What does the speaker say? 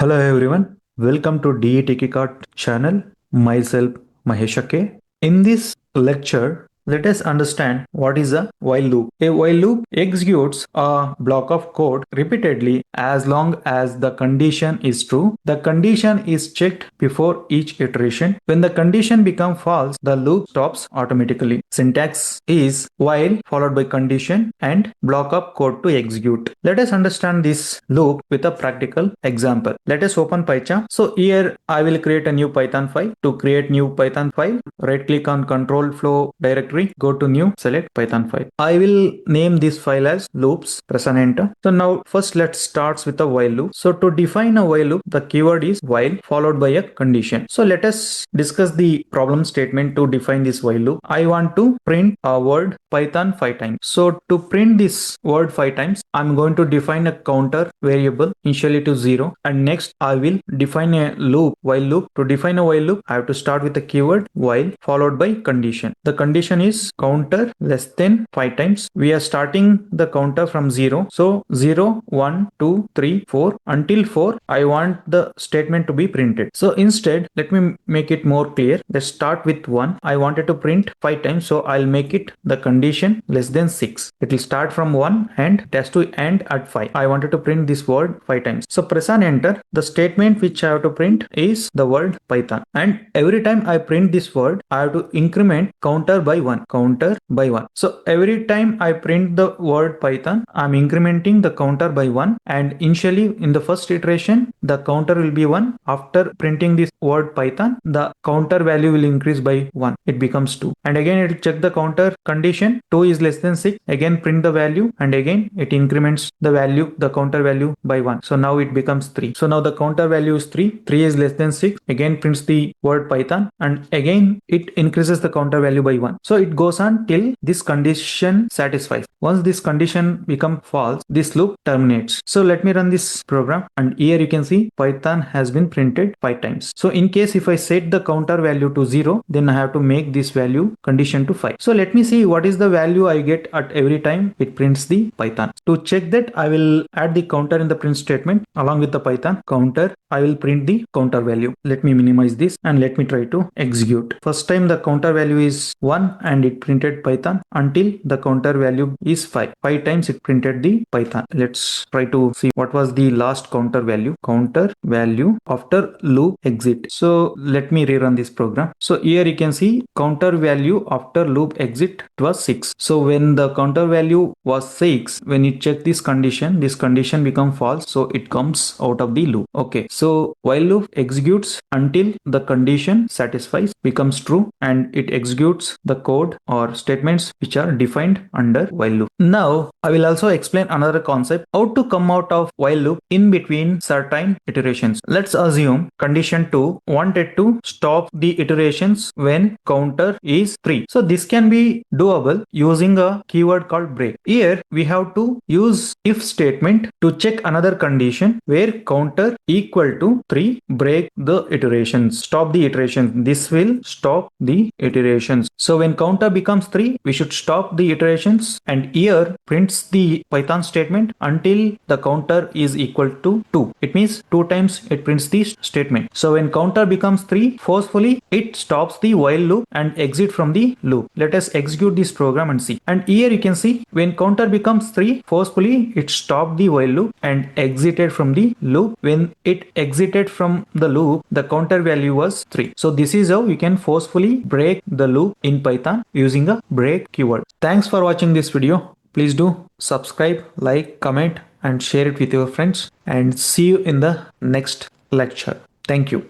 Hello everyone, welcome to DE channel. Myself Mahesh K. In this lecture, let us understand what is a while loop. A while loop executes a block of code repeatedly as long as the condition is true. The condition is checked before each iteration. When the condition becomes false, the loop stops automatically. Syntax is while followed by condition and block of code to execute. Let us understand this loop with a practical example. Let us open PyCharm. So here I will create a new Python file. To create new Python file, right click on control flow directory, go to new, select Python file. I will name this file as loops, press and enter. So now first let's start with a while loop. So to define a while loop, the keyword is while followed by a condition. So let us discuss the problem statement to define this while loop. I want to print a word Python 5 times. So to print this word 5 times, I'm going to define a counter variable initially to 0, and next I will define a loop, while loop. To define a while loop, I have to start with the keyword while followed by condition. The condition is counter less than 5 times. We are starting the counter from 0. So 0, 1, 2, 3, 4 until 4 I want the statement to be printed. So instead, let me make it more clear. Let's start with 1. I wanted to print 5 times, so I'll make it the condition less than 6. It will start from 1 and it has to end at 5. I wanted to print this word 5 times. So press and enter. The statement which I have to print is the word Python. And every time I print this word, I have to increment counter by 1. Counter by 1. So every time I print the word Python, I'm incrementing the counter by 1. And initially in the first iteration, the counter will be 1. After printing this word Python, the counter value will increase by 1. It becomes 2. And again it will check the counter condition. 2 is less than 6. Again print the value, and again it increments the value, the counter value by 1. So now it becomes 3. So now the counter value is 3. 3 is less than 6. Again prints the word Python, and again it increases the counter value by 1. So it goes on till this condition satisfies. Once this condition becomes false, this loop terminates. So let me run this program, and here you can see Python has been printed 5 times. So in case if I set the counter value to 0, then I have to make this value condition to 5. So let me see what is the value I get at every time it prints the Python. To check that, I will add the counter in the print statement along with the Python counter. I will print the counter value. Let me minimize this and let me try to execute. First time the counter value is 1 and it printed Python until the counter value is 5. 5 times it printed the Python. Let's try to see what was the last counter value. Counter value after loop exit. So let me rerun this program. So here you can see counter value after loop exit, it was 6. So when the counter value was 6, when it checked this condition become false, so it comes out of the loop. Okay, so while loop executes until the condition satisfies, becomes true, and it executes the code or statements which are defined under while loop. Now I will also explain another concept, how to come out of while loop in between certain iterations. Let's assume condition 2 wanted to stop the iterations when counter is 3. So this can be doable using a keyword called break. Here we have to use if statement to check another condition where counter equal to 3, break the iterations, stop the iterations. This will stop the iterations. So when counter becomes 3, we should stop the iterations, and here prints the Python statement until the counter is equal to 2. It means 2 times it prints the statement. So when counter becomes 3, forcefully it stops the while loop and exit from the loop. Let us execute this program and see. And here you can see when counter becomes 3, forcefully it stopped the while loop and exited from the loop. When it exited from the loop, the counter value was 3. So this is how we can forcefully break the loop in Python using a break keyword. Thanks for watching this video. Please do subscribe, like, comment and share it with your friends, and see you in the next lecture. Thank you.